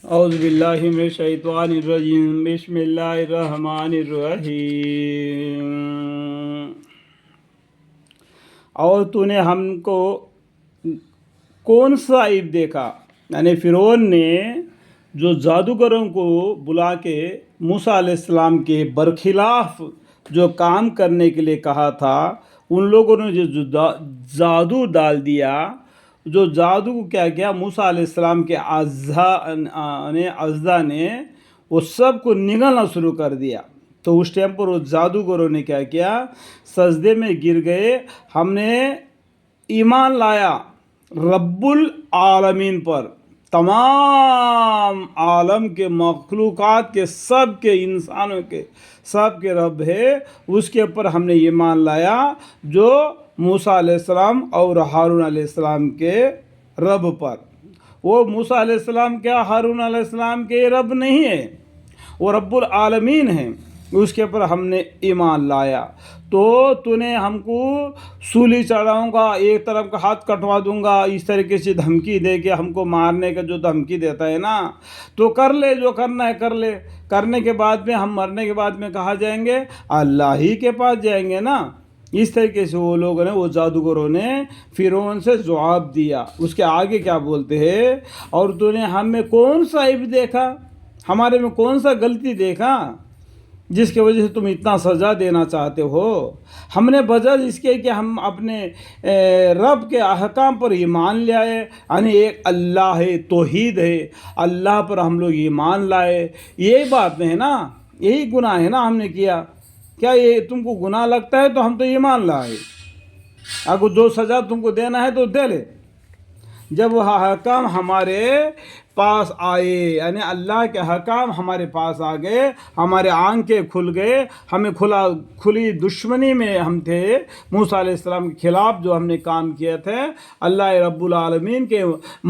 اعوذ باللہ من الشیطان الرجیم بسم اللہ الرحمن الرحیم۔ اور تو نے ہم کو کون سا عیب دیکھا، یعنی فرعون نے جو جادوگروں کو بلا کے موسیٰ علیہ السلام کے برخلاف جو کام کرنے کے لیے کہا تھا، ان لوگوں نے جو جادو ڈال دیا، جو جادو کو کیا کیا، موسیٰ علیہ السلام کے اعضاء نے وہ سب کو نگلنا شروع کر دیا۔ تو اس ٹائم پر وہ جادوگروں نے کیا کیا، سجدے میں گر گئے۔ ہم نے ایمان لایا رب العالمین پر، تمام عالم کے مخلوقات کے، سب کے، انسانوں کے، سب کے رب ہے، اس کے اوپر ہم نے ایمان لایا جو موسیٰ علیہ السلام اور ہارون علیہ السلام کے رب پر۔ وہ موسیٰ علیہ السلام کیا ہارون علیہ السلام کے رب نہیں ہے، وہ رب العالمین ہیں، اس کے اوپر ہم نے ایمان لایا۔ تو نے ہم کو سولی چڑھاؤں گا، ایک طرف کا ہاتھ کٹوا دوں گا، اس طریقے سے دھمکی دے کے ہم کو مارنے کا جو دھمکی دیتا ہے نا، تو کر لے، جو کرنا ہے کر لے۔ کرنے کے بعد میں ہم مرنے کے بعد میں کہاں جائیں گے؟ اللہ ہی کے پاس جائیں گے نا۔ اس طریقے سے وہ لوگوں نے، وہ جادوگروں نے فرعون سے جواب دیا۔ اس کے آگے کیا بولتے ہیں؟ اور تو نے ہم میں کون سا عیب دیکھا، ہمارے میں کون سا غلطی دیکھا جس کی وجہ سے تم اتنا سزا دینا چاہتے ہو؟ ہم نے بجائے اس کے کہ ہم اپنے رب کے احکام پر ایمان لائے، یعنی ایک اللہ ہے، توحید ہے، اللہ پر ہم لوگ ایمان لائے، یہی بات نہیں ہے نا، یہی گناہ ہے نا ہم نے کیا۔ کیا یہ تم کو گناہ لگتا ہے تو ہم تو ایمان لائے، اگر جو سزا تم کو دینا ہے تو دے لے۔ جب وہ حکام ہمارے پاس آئے، یعنی اللہ کے حکام ہمارے پاس آ گئے، ہمارے آنکھیں کھل گئے، ہمیں کھلی دشمنی میں ہم تھے موسیٰ علیہ السلام کے خلاف، جو ہم نے کام کیے تھے، اللہ رب العالمین کے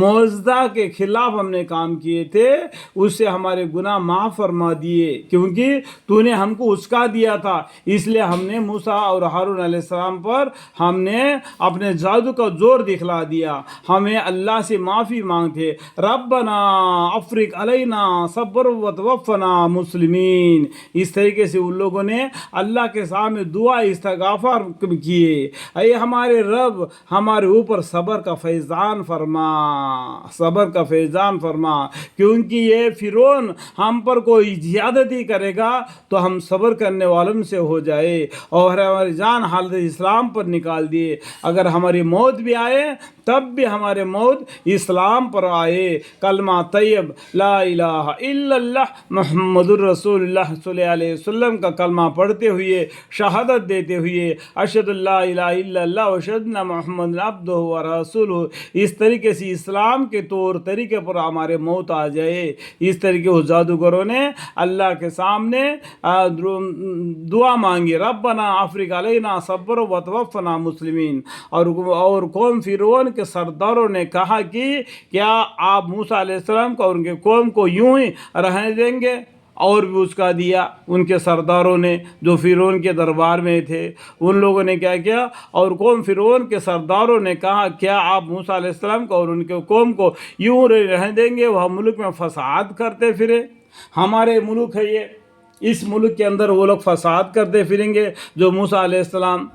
معجزہ کے خلاف ہم نے کام کیے تھے، اس سے ہمارے گناہ معاف فرما دیے، کیونکہ تو نے ہم کو اچکا دیا تھا۔ اس لیے ہم نے موسیٰ اور ہارون علیہ السلام پر ہم نے اپنے جادو کا زور دکھلا دیا، ہمیں اللہ سے معافی مانگتے، ربنا افرغ علینا صبر وتوفنا مسلمین۔ اس طریقے سے ان لوگوں نے اللہ کے سامنے دعا استغفار کیے، اے ہمارے رب، ہمارے اوپر صبر کا فیضان فرما، صبر کا فیضان فرما، کیونکہ یہ فرعون ہم پر کوئی زیادتی کرے گا تو ہم صبر کرنے والوں سے ہو جائے اور ہماری جان حالت اسلام پر نکال دیے۔ اگر ہماری موت بھی آئے تب بھی ہمارے موت اسلام پر آئے، کلمہ طیب لا الہ الا اللہ محمد الرسول اللہ صلی اللہ علیہ وسلم کا کلمہ پڑھتے ہوئے، شہادت دیتے ہوئے، اشہد اللہ الہ الا اللہ واشہد ان محمد عبدہ ورسولہ، اس طریقے سے اسلام کے طور طریقے پر ہمارے موت آ جائے۔ اس طریقے وہ جادوگروں نے اللہ کے سامنے دعا مانگی، ربنا افرغ علینا صبر وتوفنا مسلمین۔ اور قوم فرعون کے سرداروں نے کہا کہ کیا آپ موسیٰ علیہ السلام کو اور ان کے قوم کو یوں ہی رہنے دیں گے؟ اور بھی اس کا دیا ان کے سرداروں نے جو فرعون کے دربار میں تھے، ان لوگوں نے کیا کیا، اور قوم فرعون کے سرداروں نے کہا کیا آپ موسیٰ علیہ السلام کو اور ان کے قوم کو یوں رہنے دیں گے؟ وہ ملک میں فساد کرتے پھرے، ہمارے ملک ہے یہ، اس ملک کے اندر وہ لوگ فساد کرتے پھریں گے جو موسیٰ علیہ السلام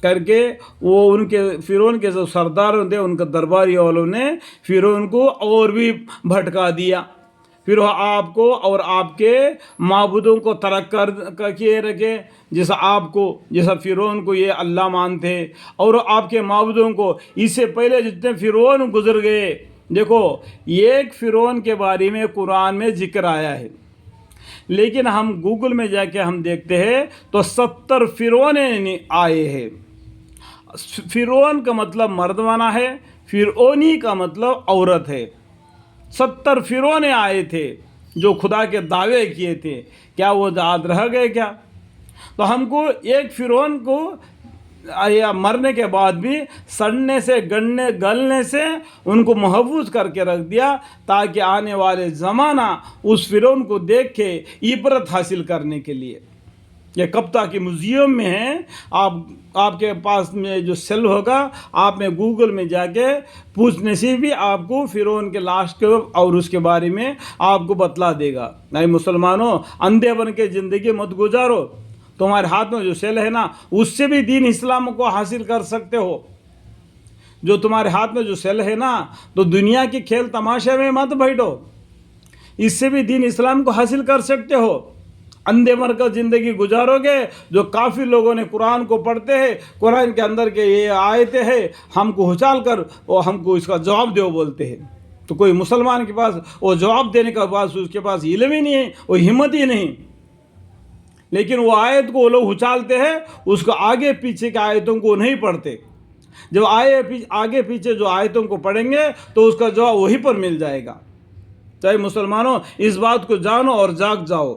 کر کے، وہ ان کے فرعون کے جو سردار تھے، ان کے درباری والوں نے فرعون کو اور بھی بھٹکا دیا، پھر وہ آپ کو اور آپ کے معبودوں کو ترک کر کے رکھے، جیسا فرعون کو یہ اللہ مانتے، اور آپ کے معبودوں کو، اس سے پہلے جتنے فرعون گزر گئے، دیکھو ایک فرعون کے بارے میں قرآن میں ذکر آیا ہے، لیکن ہم گوگل میں جا کے ہم دیکھتے ہیں تو 70 فرعون آئے ہیں۔ فرعون کا مطلب مردانہ ہے، فرعونی کا مطلب عورت ہے۔ 70 فرعون آئے تھے جو خدا کے دعوے کیے تھے، کیا وہ یاد رہ گئے کیا؟ تو ہم کو ایک فرعون کو مرنے کے بعد بھی سڑنے سے، گلنے سے ان کو محفوظ کر کے رکھ دیا، تاکہ آنے والے زمانہ اس فرعون کو دیکھ کے عبرت حاصل کرنے کے لیے۔ یہ کپتا کے میوزیم میں ہے. آپ کے پاس میں جو سیل ہوگا آپ میں گوگل میں جا کے پوچھنے سے بھی آپ کو فرعون کے لاش کے اور اس کے بارے میں آپ کو بتلا دے گا. نہیں مسلمانوں، اندھے بن کے زندگی مت گزارو. تمہارے ہاتھ میں جو سیل ہے نا اس سے بھی دین اسلام کو حاصل کر سکتے ہو. جو تمہارے ہاتھ میں جو سیل ہے نا تو دنیا کے کھیل تماشے میں مت بیٹھو، اس سے بھی دین اسلام کو حاصل کر سکتے ہو. اندھے مر کر زندگی گزارو گے. جو کافی لوگوں نے قرآن کو پڑھتے ہیں، قرآن کے اندر کے یہ آیتیں ہیں، ہم کو اچھال کر اور ہم کو اس کا جواب دو بولتے ہیں. تو کوئی مسلمان کے پاس وہ جواب دینے کا بعد اس کے پاس علم ہی نہیں ہے، وہ ہمت ہی نہیں. لیکن وہ آیت کو وہ لوگ اچھالتے ہیں، اس کو آگے پیچھے کے آیتوں کو نہیں پڑھتے. جب آگے پیچھے جو آیتوں کو پڑھیں گے تو اس کا جواب وہی پر مل جائے گا. چاہے مسلمانوں اس بات کو جانو اور جاگ جاؤ.